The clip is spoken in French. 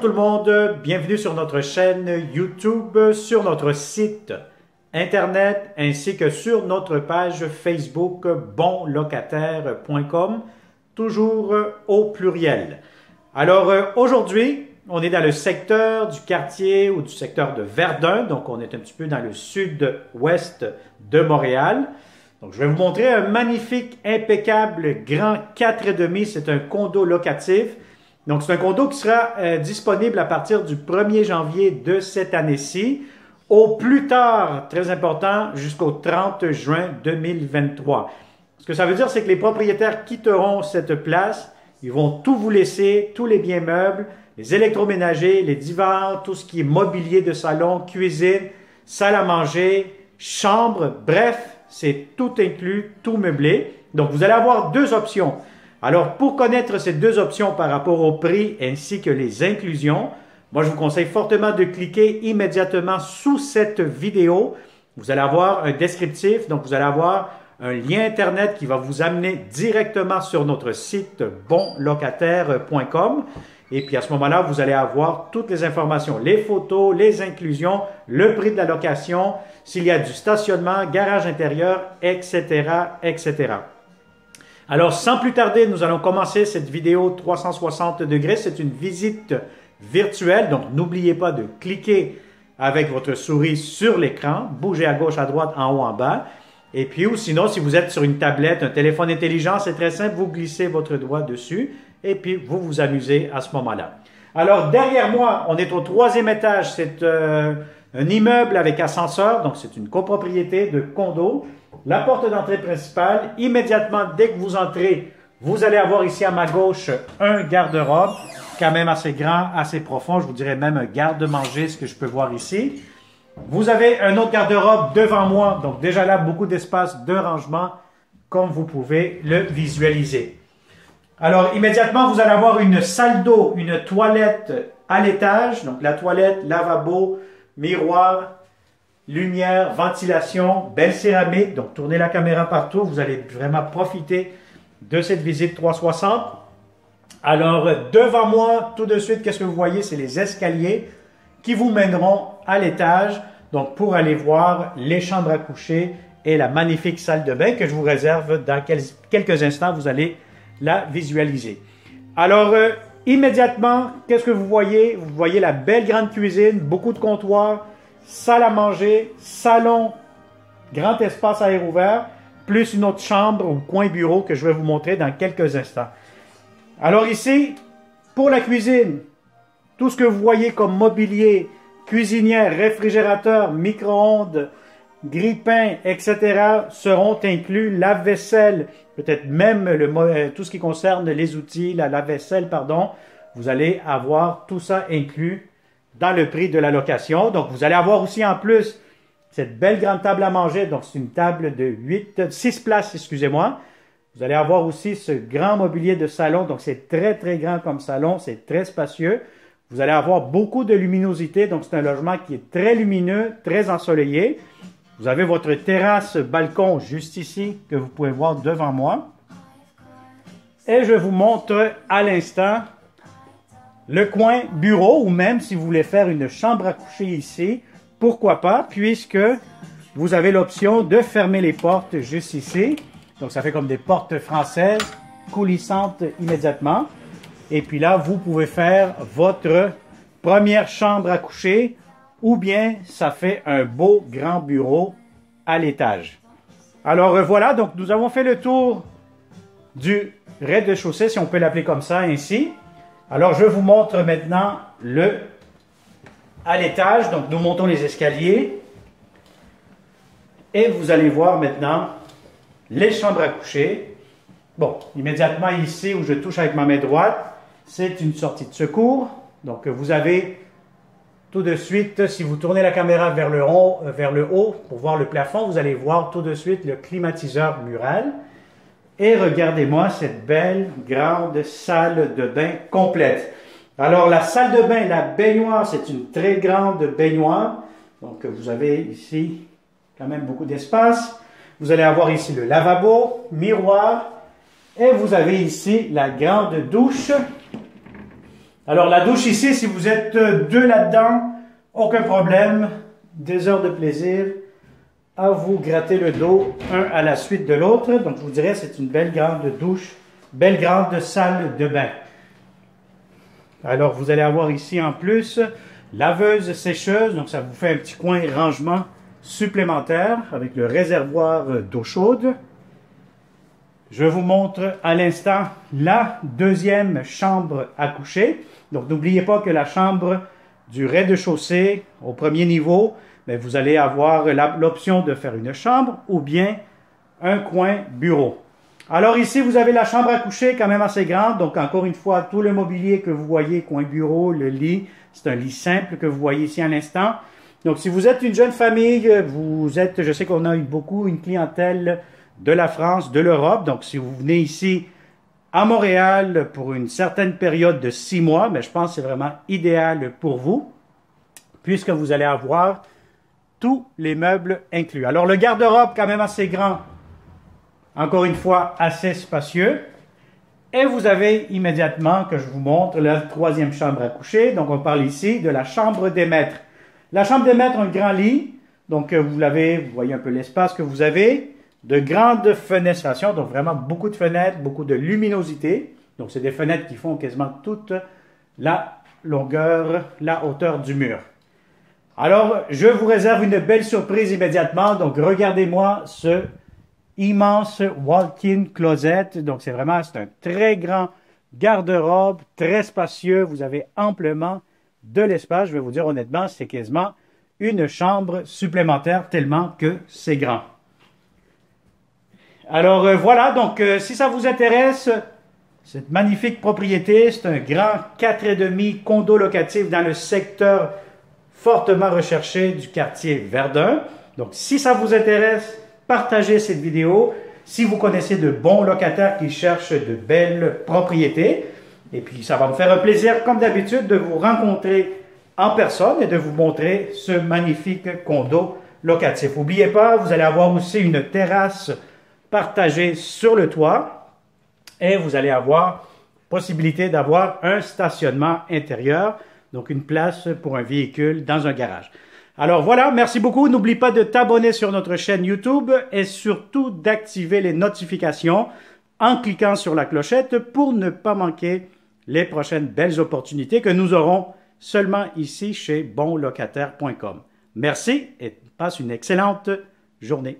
tout le monde, bienvenue sur notre chaîne YouTube, sur notre site internet ainsi que sur notre page Facebook bonlocataire.com, toujours au pluriel. Alors aujourd'hui, on est dans le secteur du quartier ou du secteur de Verdun, donc on est un petit peu dans le sud-ouest de Montréal. Donc je vais vous montrer un magnifique, impeccable, grand 4,5, c'est un condo locatif. Donc, c'est un condo qui sera disponible à partir du 1er janvier de cette année-ci, au plus tard, très important, jusqu'au 30 juin 2023. Ce que ça veut dire, c'est que les propriétaires quitteront cette place, ils vont tout vous laisser, tous les biens meubles, les électroménagers, les divans, tout ce qui est mobilier de salon, cuisine, salle à manger, chambre, bref, c'est tout inclus, tout meublé. Donc, vous allez avoir deux options. Alors, pour connaître ces deux options par rapport au prix ainsi que les inclusions, moi, je vous conseille fortement de cliquer immédiatement sous cette vidéo. Vous allez avoir un descriptif, donc vous allez avoir un lien Internet qui va vous amener directement sur notre site bonlocataire.com. Et puis, à ce moment-là, vous allez avoir toutes les informations, les photos, les inclusions, le prix de la location, s'il y a du stationnement, garage intérieur, etc., etc. Alors, sans plus tarder, nous allons commencer cette vidéo 360 degrés. C'est une visite virtuelle, donc n'oubliez pas de cliquer avec votre souris sur l'écran, bougez à gauche, à droite, en haut, en bas. Et puis, ou sinon, si vous êtes sur une tablette, un téléphone intelligent, c'est très simple, vous glissez votre doigt dessus et puis vous vous amusez à ce moment-là. Alors, derrière moi, on est au 3e étage. C'est un immeuble avec ascenseur, donc c'est une copropriété de condo. La porte d'entrée principale, immédiatement, dès que vous entrez, vous allez avoir ici à ma gauche un garde-robe, quand même assez grand, assez profond, je vous dirais même un garde-manger, ce que je peux voir ici. Vous avez un autre garde-robe devant moi, donc déjà là, beaucoup d'espace de rangement, comme vous pouvez le visualiser. Alors, immédiatement, vous allez avoir une salle d'eau, une toilette à l'étage, donc la toilette, lavabo, miroir, lumière, ventilation, belle céramique, donc tournez la caméra partout, vous allez vraiment profiter de cette visite 360. Alors, devant moi, tout de suite, qu'est-ce que vous voyez? C'est les escaliers qui vous mèneront à l'étage, donc pour aller voir les chambres à coucher et la magnifique salle de bain que je vous réserve dans quelques instants, vous allez la visualiser. Alors, immédiatement, qu'est-ce que vous voyez? Vous voyez la belle grande cuisine, beaucoup de comptoirs, salle à manger, salon, grand espace à air ouvert, plus une autre chambre ou coin bureau que je vais vous montrer dans quelques instants. Alors ici, pour la cuisine, tout ce que vous voyez comme mobilier, cuisinière, réfrigérateur, micro-ondes, grille-pain, etc. seront inclus, lave-vaisselle, peut-être même tout ce qui concerne les outils, la lave-vaisselle, pardon, vous allez avoir tout ça inclus dans le prix de la location. Donc, vous allez avoir aussi en plus cette belle grande table à manger. Donc, c'est une table de 6 places, excusez-moi. Vous allez avoir aussi ce grand mobilier de salon. Donc, c'est très, très grand comme salon. C'est très spacieux. Vous allez avoir beaucoup de luminosité. Donc, c'est un logement qui est très lumineux, très ensoleillé. Vous avez votre terrasse, balcon juste ici que vous pouvez voir devant moi. Et je vous montre à l'instant le coin bureau, ou même si vous voulez faire une chambre à coucher ici, pourquoi pas, puisque vous avez l'option de fermer les portes juste ici. Donc, ça fait comme des portes françaises coulissantes immédiatement. Et puis là, vous pouvez faire votre première chambre à coucher, ou bien ça fait un beau grand bureau à l'étage. Alors voilà, donc nous avons fait le tour du rez-de-chaussée, si on peut l'appeler comme ça, ainsi. Alors, je vous montre maintenant à l'étage. Donc, nous montons les escaliers. Et vous allez voir maintenant les chambres à coucher. Bon, immédiatement ici où je touche avec ma main droite, c'est une sortie de secours. Donc, vous avez tout de suite, si vous tournez la caméra vers le haut pour voir le plafond, vous allez voir tout de suite le climatiseur mural. Et regardez-moi cette belle, grande salle de bain complète. Alors, la salle de bain, la baignoire, c'est une très grande baignoire. Donc, vous avez ici quand même beaucoup d'espace. Vous allez avoir ici le lavabo, miroir. Et vous avez ici la grande douche Alors la douche ici, si vous êtes deux là-dedans, aucun problème, des heures de plaisir à vous gratter le dos, un à la suite de l'autre. Donc je vous dirais, c'est une belle grande douche, belle grande salle de bain. Alors vous allez avoir ici en plus laveuse sécheuse, donc ça vous fait un petit coin rangement supplémentaire avec le réservoir d'eau chaude. Je vous montre à l'instant la deuxième chambre à coucher. Donc n'oubliez pas que la chambre du rez-de-chaussée au premier niveau, mais vous allez avoir l'option de faire une chambre ou bien un coin bureau. Alors ici, vous avez la chambre à coucher quand même assez grande. Donc encore une fois, tout le mobilier que vous voyez, coin bureau, le lit, c'est un lit simple que vous voyez ici à l'instant. Donc si vous êtes une jeune famille, je sais qu'on a eu une clientèle de la France, de l'Europe. Donc si vous venez ici à Montréal pour une certaine période de 6 mois, mais je pense que c'est vraiment idéal pour vous, puisque vous allez avoir tous les meubles inclus. Alors le garde-robe quand même assez grand, encore une fois assez spacieux. Et vous avez immédiatement, que je vous montre, la troisième chambre à coucher. Donc on parle ici de la chambre des maîtres. La chambre des maîtres a un grand lit. Donc vous voyez un peu l'espace que vous avez. De grandes fenestrations, donc vraiment beaucoup de fenêtres, beaucoup de luminosité. Donc c'est des fenêtres qui font quasiment toute la longueur, la hauteur du mur. Alors, je vous réserve une belle surprise immédiatement. Donc, regardez-moi ce immense walk-in closet. Donc, c'est un très grand garde-robe, très spacieux. Vous avez amplement de l'espace. Je vais vous dire honnêtement, c'est quasiment une chambre supplémentaire tellement que c'est grand. Alors, voilà. Donc, si ça vous intéresse, cette magnifique propriété, c'est un grand 4,5 condo locatif dans le secteur fortement recherché du quartier Verdun. Donc, si ça vous intéresse, partagez cette vidéo. Si vous connaissez de bons locataires qui cherchent de belles propriétés, et puis ça va me faire un plaisir, comme d'habitude, de vous rencontrer en personne et de vous montrer ce magnifique condo locatif. N'oubliez pas, vous allez avoir aussi une terrasse partagée sur le toit et vous allez avoir possibilité d'avoir un stationnement intérieur. Donc, une place pour un véhicule dans un garage. Alors voilà, merci beaucoup. N'oublie pas de t'abonner sur notre chaîne YouTube et surtout d'activer les notifications en cliquant sur la clochette pour ne pas manquer les prochaines belles opportunités que nous aurons seulement ici chez bonlocataire.com. Merci et passe une excellente journée.